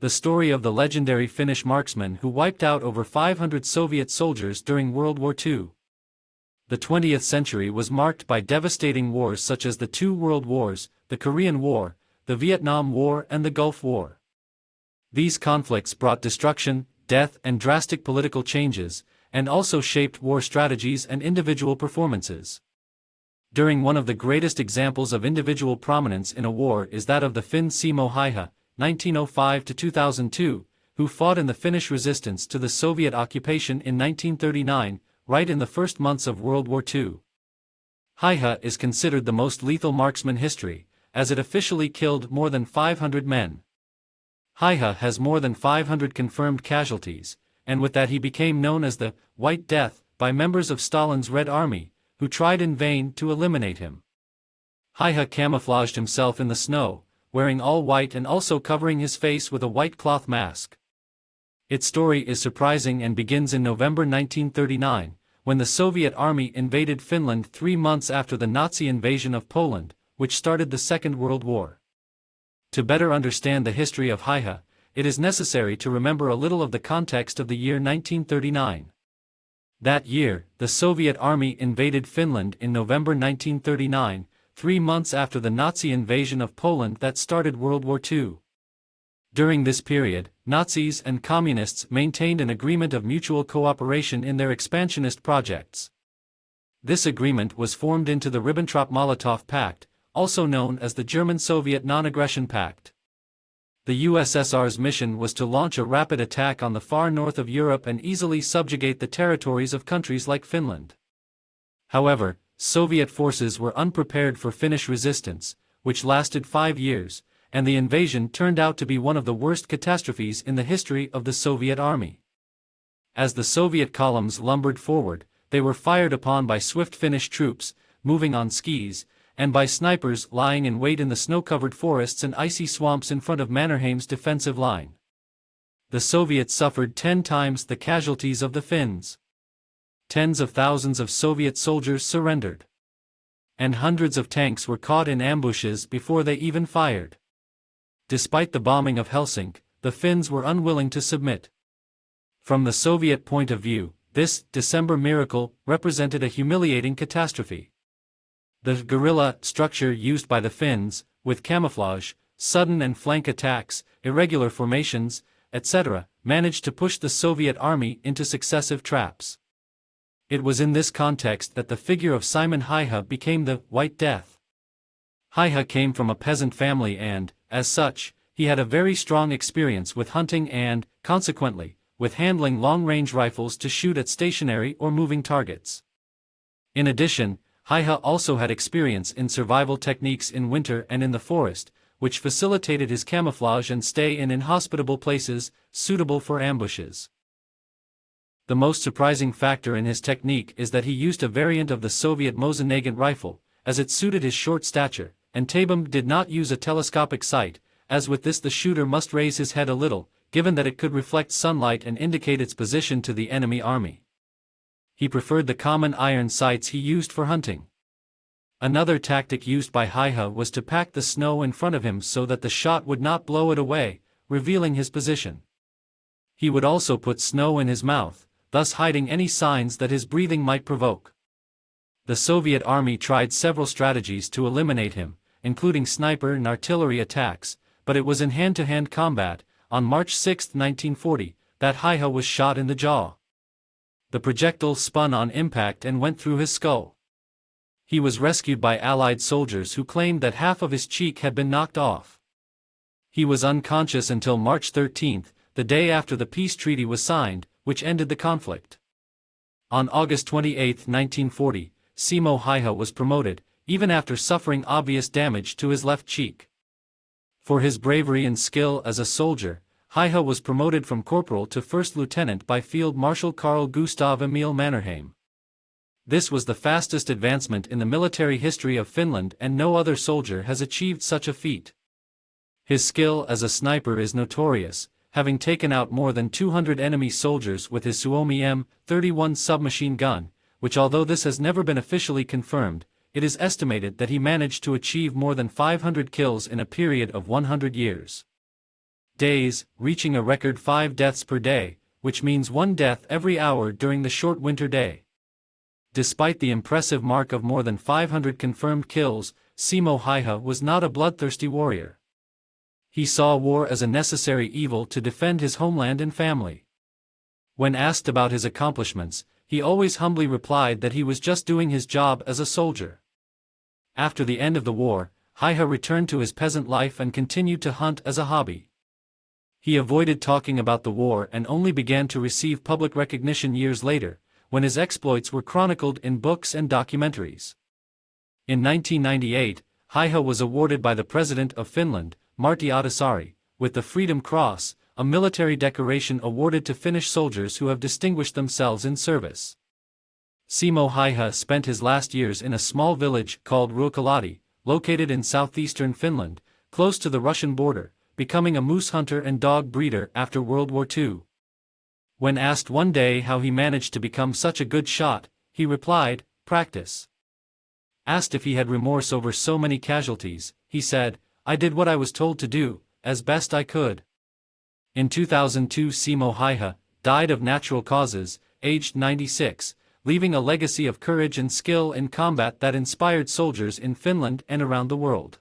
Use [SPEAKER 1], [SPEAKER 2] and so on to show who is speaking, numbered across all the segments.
[SPEAKER 1] the story of the legendary Finnish marksman who wiped out over 500 Soviet soldiers during World War II. The 20th century was marked by devastating wars such as the two World Wars, the Korean War, the Vietnam War and the Gulf War. These conflicts brought destruction, death and drastic political changes, and also shaped war strategies and individual performances. During one of the greatest examples of individual prominence in a war is that of the Finn Simo Häyhä, 1905–2002, who fought in the Finnish resistance to the Soviet occupation in 1939, right in the first months of World War II. Häyhä is considered the most lethal marksman in history, as it officially killed more than 500 men. Häyhä has more than 500 confirmed casualties, and with that he became known as the White Death by members of Stalin's Red Army, who tried in vain to eliminate him. Häyhä camouflaged himself in the snow, wearing all white and also covering his face with a white cloth mask. Its story is surprising and begins in November 1939, when the Soviet army invaded Finland 3 months after the Nazi invasion of Poland, which started the Second World War. To better understand the history of Häyhä, it is necessary to remember a little of the context of the year 1939. That year, the Soviet army invaded Finland in November 1939, 3 months after the Nazi invasion of Poland that started World War II. During this period, Nazis and Communists maintained an agreement of mutual cooperation in their expansionist projects. This agreement was formed into the Ribbentrop-Molotov Pact, also known as the German-Soviet Non-Aggression Pact. The USSR's mission was to launch a rapid attack on the far north of Europe and easily subjugate the territories of countries like Finland. However, Soviet forces were unprepared for Finnish resistance, which lasted 5 years, and the invasion turned out to be one of the worst catastrophes in the history of the Soviet army. As the Soviet columns lumbered forward, they were fired upon by swift Finnish troops, moving on skis, and by snipers lying in wait in the snow-covered forests and icy swamps in front of Mannerheim's defensive line. The Soviets suffered 10 times the casualties of the Finns. Tens of thousands of Soviet soldiers surrendered. And hundreds of tanks were caught in ambushes before they even fired. Despite the bombing of Helsinki, the Finns were unwilling to submit. From the Soviet point of view, this December miracle represented a humiliating catastrophe. The guerrilla structure used by the Finns, with camouflage, sudden and flank attacks, irregular formations, etc., managed to push the Soviet army into successive traps. It was in this context that the figure of Simon Häyhä became the White Death. Häyhä came from a peasant family and, as such, he had a very strong experience with hunting and, consequently, with handling long-range rifles to shoot at stationary or moving targets. In addition, Häyhä also had experience in survival techniques in winter and in the forest, which facilitated his camouflage and stay in inhospitable places, suitable for ambushes. The most surprising factor in his technique is that he used a variant of the Soviet Mosin-Nagant rifle, as it suited his short stature, and Tabum did not use a telescopic sight, as with this the shooter must raise his head a little, given that it could reflect sunlight and indicate its position to the enemy army. He preferred the common iron sights he used for hunting. Another tactic used by Häyhä was to pack the snow in front of him so that the shot would not blow it away, revealing his position. He would also put snow in his mouth, thus hiding any signs that his breathing might provoke. The Soviet army tried several strategies to eliminate him, including sniper and artillery attacks, but it was in hand-to-hand combat, on March 6, 1940, that Häyhä was shot in the jaw. The projectile spun on impact and went through his skull. He was rescued by Allied soldiers who claimed that half of his cheek had been knocked off. He was unconscious until March 13, the day after the peace treaty was signed, which ended the conflict. On August 28, 1940, Simo Häyhä was promoted, even after suffering obvious damage to his left cheek. For his bravery and skill as a soldier, Häyhä was promoted from corporal to first lieutenant by Field Marshal Carl Gustav Emil Mannerheim. This was the fastest advancement in the military history of Finland, and no other soldier has achieved such a feat. His skill as a sniper is notorious, having taken out more than 200 enemy soldiers with his Suomi M31 submachine gun, which, although this has never been officially confirmed, it is estimated that he managed to achieve more than 500 kills in a period of 100 years. days, reaching a record 5 deaths per day, which means 1 death every hour during the short winter day. Despite the impressive mark of more than 500 confirmed kills, Simo Häyhä was not a bloodthirsty warrior. He saw war as a necessary evil to defend his homeland and family. When asked about his accomplishments, he always humbly replied that he was just doing his job as a soldier. After the end of the war, Häyhä returned to his peasant life and continued to hunt as a hobby. He avoided talking about the war and only began to receive public recognition years later, when his exploits were chronicled in books and documentaries. In 1998, Häyhä was awarded by the President of Finland, Martti Ahtisaari, with the Freedom Cross, a military decoration awarded to Finnish soldiers who have distinguished themselves in service. Simo Häyhä spent his last years in a small village called Ruokolahti, located in southeastern Finland, close to the Russian border, becoming a moose hunter and dog breeder after World War II. When asked one day how he managed to become such a good shot, he replied, "Practice." Asked if he had remorse over so many casualties, he said, "I did what I was told to do, as best I could." In 2002, Simo Häyhä died of natural causes, aged 96, leaving a legacy of courage and skill in combat that inspired soldiers in Finland and around the world.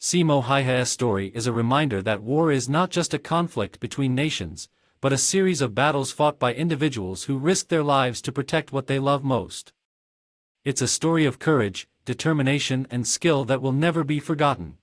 [SPEAKER 1] Simo Häyhä's story is a reminder that war is not just a conflict between nations, but a series of battles fought by individuals who risk their lives to protect what they love most. It's a story of courage, determination and skill that will never be forgotten.